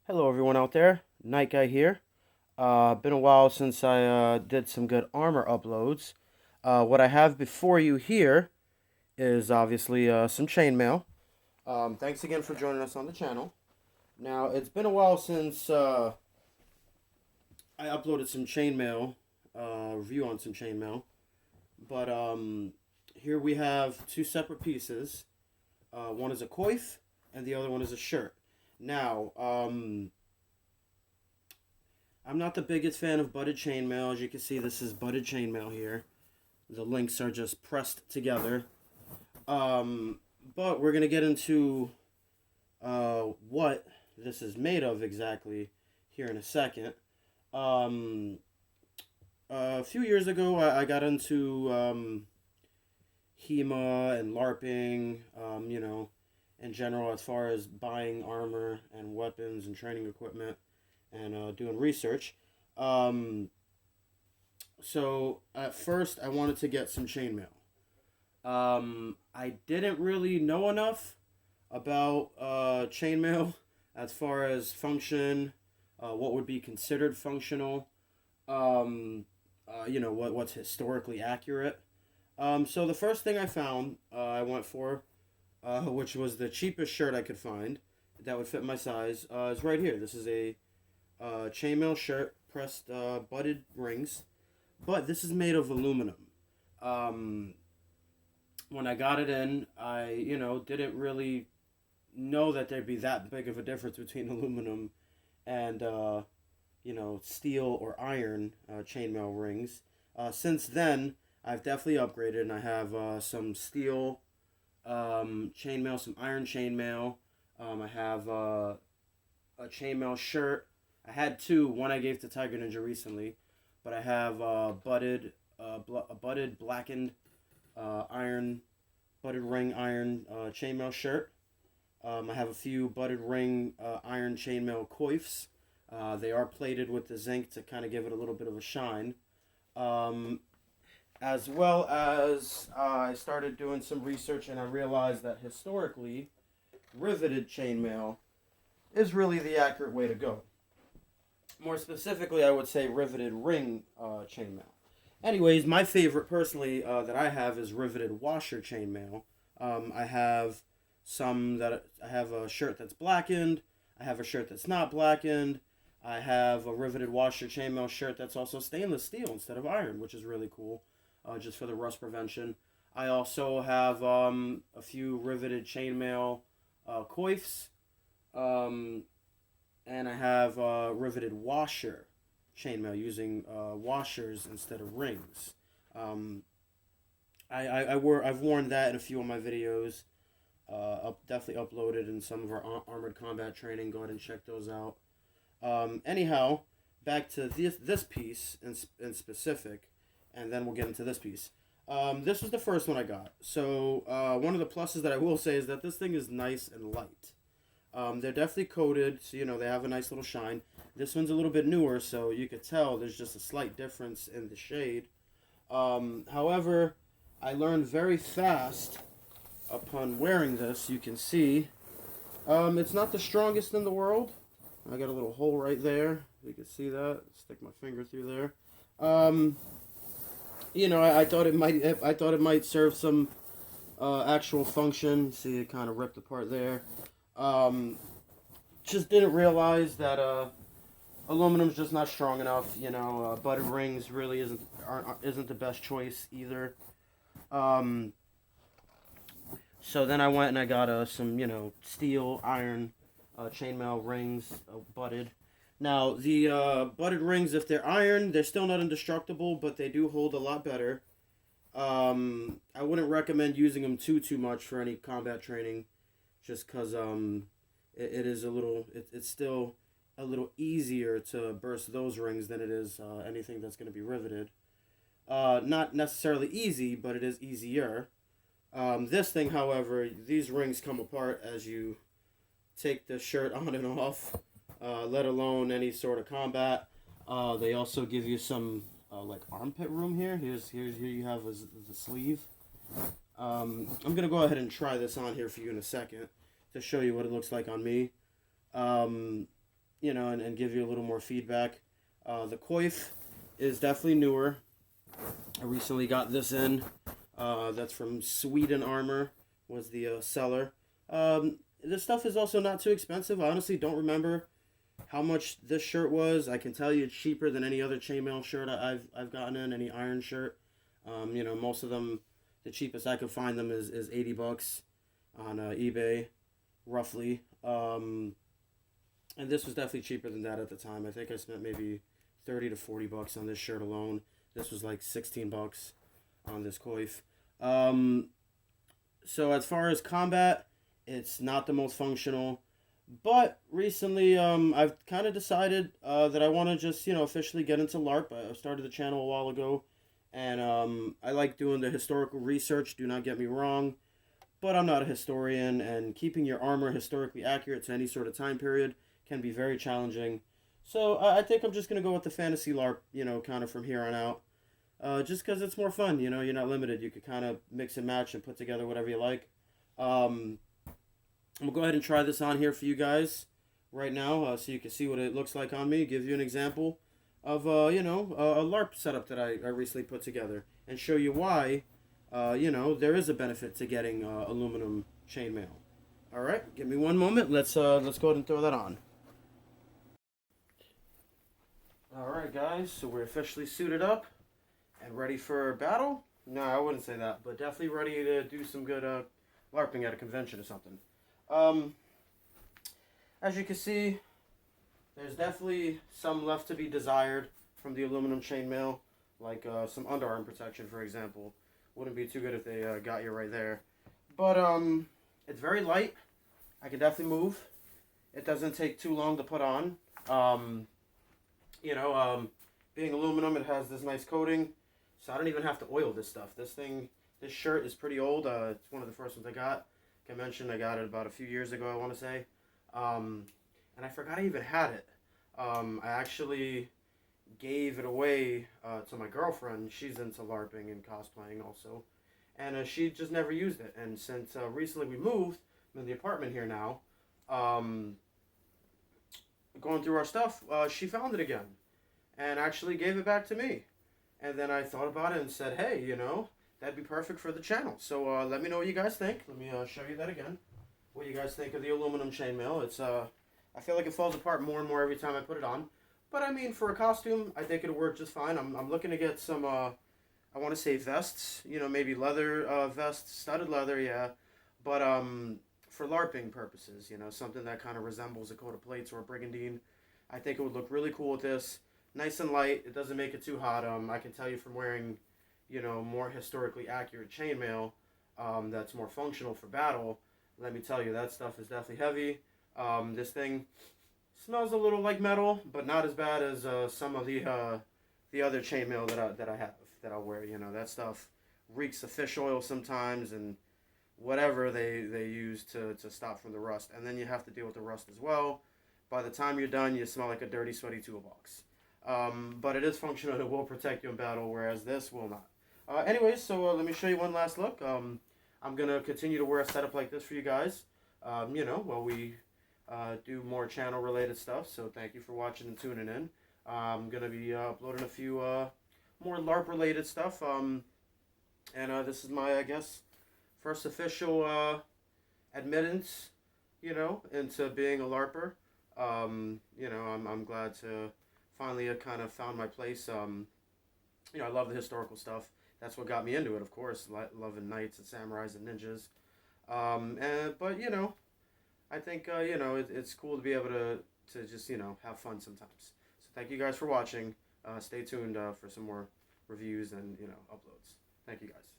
Hello, everyone out there. Night Guy here. Been a while since I did some good armor uploads. What I have before you here is obviously some chainmail. Thanks again for joining us on the channel. Now, it's been a while since I uploaded some chainmail, review on some chainmail. But here we have two separate pieces. One is a coif, and the other one is a shirt. Now, I'm not the biggest fan of butted chainmail. As you can see, this is butted chainmail here. The links are just pressed together. Um, but we're going to get into what this is made of exactly here in a second. Um, a few years ago, I got into HEMA and LARPing, in general, as far as buying armor and weapons and training equipment and doing research. Um, so at first, I wanted to get some chainmail. I didn't really know enough about chainmail as far as function, what would be considered functional, what's historically accurate. So the first thing I found, I went for, which was the cheapest shirt I could find that would fit my size, is right here. This is a chainmail shirt, pressed butted rings, but this is made of aluminum. Um, when I got it in, I didn't really know that there'd be that big of a difference between aluminum and steel or iron chainmail rings. Since then, I've definitely upgraded, and I have some steel chainmail, some iron chainmail. I have a chainmail shirt. I had two. One I gave to Tiger Ninja recently, but I have a butted blackened iron, butted ring iron chainmail shirt. I have a few butted ring iron chainmail coifs. They are plated with the zinc to kind of give it a little bit of a shine. Um, as well as I started doing some research and I realized that historically, riveted chainmail is really the accurate way to go. More specifically, I would say riveted ring chainmail. Anyways, my favorite personally that I have is riveted washer chainmail. I have I have a shirt that's blackened. I have a shirt that's not blackened. I have a riveted washer chainmail shirt that's also stainless steel instead of iron, which is really cool, just for the rust prevention. I also have a few riveted chainmail coifs, um, and I have riveted washer chainmail using washers instead of rings. Um, I've worn that in a few of my videos. Definitely uploaded in some of our armored combat training. Go ahead and check those out. Anyhow, back to this piece in specific, and then we'll get into this piece. This was the first one I got. So one of the pluses that I will say is that this thing is nice and light. They're definitely coated, so they have a nice little shine. This one's a little bit newer, so you could tell there's just a slight difference in the shade. However, I learned very fast upon wearing this. You can see it's not the strongest in the world. I got a little hole right there. You can see that. Stick my finger through there. I thought it might. I thought it might serve some actual function. See, it kind of ripped apart there. Um, just didn't realize that aluminum's just not strong enough. Butted rings really isn't the best choice either. Um, so then I went and I got some steel iron chainmail rings, butted. Now the butted rings, if they're iron, they're still not indestructible, but they do hold a lot better. I wouldn't recommend using them too much for any combat training, just because it is it's still a little easier to burst those rings than it is anything that's going to be riveted. Not necessarily easy, but it is easier. This thing, however, these rings come apart as you take the shirt on and off, let alone any sort of combat. They also give you some like armpit room here. Here you have the sleeve. I'm gonna go ahead and try this on here for you in a second to show you what it looks like on me. and give you a little more feedback. The coif is definitely newer. I recently got this in. That's from Chainmail Armor, was the seller. This stuff is also not too expensive. I honestly don't remember how much this shirt was. I can tell you it's cheaper than any other chainmail shirt I've gotten in, any iron shirt. Most of them, the cheapest I could find them is $80 on eBay, roughly. And this was definitely cheaper than that at the time. I think I spent maybe $30 to $40 on this shirt alone. This was like $16 on this coif. So as far as combat, it's not the most functional. But recently, I've kind of decided that I want to just, officially get into LARP. I started the channel a while ago, and I like doing the historical research, do not get me wrong, but I'm not a historian, and keeping your armor historically accurate to any sort of time period can be very challenging. So I think I'm just going to go with the fantasy LARP, kind of from here on out. Just because it's more fun, you're not limited. You could kind of mix and match and put together whatever you like. I'm going to go ahead and try this on here for you guys right now, so you can see what it looks like on me, give you an example of, a LARP setup that I recently put together, and show you why, there is a benefit to getting aluminum chainmail. All right, give me one moment. Let's go ahead and throw that on. All right, guys, so we're officially suited up and ready for battle. No, I wouldn't say that, but definitely ready to do some good LARPing at a convention or something. As you can see, there's definitely some left to be desired from the aluminum chainmail, like some underarm protection, for example. Wouldn't be too good if they got you right there. But it's very light. I can definitely move. It doesn't take too long to put on. Being aluminum, it has this nice coating, so I don't even have to oil this stuff. This shirt is pretty old. It's one of the first ones I got. Like I mentioned, I got it about a few years ago, I want to say. And I forgot I even had it. I actually gave it away to my girlfriend. She's into LARPing and cosplaying also. And she just never used it. And since recently we moved, I'm in the apartment here now, going through our stuff, she found it again and actually gave it back to me. And then I thought about it and said, hey, that'd be perfect for the channel. So let me know what you guys think. Let me show you that again. What you guys think of the aluminum chainmail. It's I feel like it falls apart more and more every time I put it on. But I mean, for a costume, I think it'll work just fine. I'm looking to get some, I want to say vests, maybe leather vests, studded leather, yeah. But for LARPing purposes, something that kind of resembles a coat of plates or a brigandine. I think it would look really cool with this. Nice and light. It doesn't make it too hot. I can tell you from wearing, more historically accurate chainmail that's more functional for battle. Let me tell you, that stuff is definitely heavy. This thing smells a little like metal, but not as bad as some of the other chainmail that I have, that I'll wear. That stuff reeks of fish oil sometimes, and whatever they use to stop from the rust. And then you have to deal with the rust as well. By the time you're done, you smell like a dirty, sweaty toolbox. But it is functional. It will protect you in battle, whereas this will not. Anyways, so let me show you one last look. I'm going to continue to wear a setup like this for you guys, while we do more channel-related stuff. So thank you for watching and tuning in. I'm going to be uploading a few more LARP-related stuff. And this is my, I guess, first official admittance, into being a LARPer. I'm glad to finally kind of found my place. I love the historical stuff. That's what got me into it, of course, loving knights and samurais and ninjas. But I think it's cool to be able to just have fun sometimes. So thank you guys for watching. Stay tuned for some more reviews and uploads. Thank you guys.